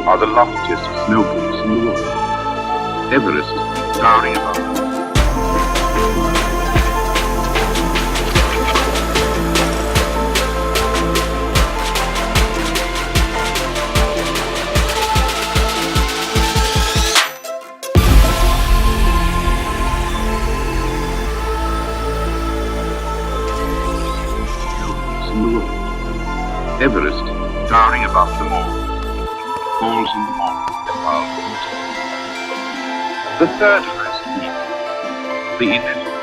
are the loftiest snow peaks in the world. Everest, towering above them. In the world. Everest, towering above them all, falls in the morning with a wild winter. The third highest peak, the infinite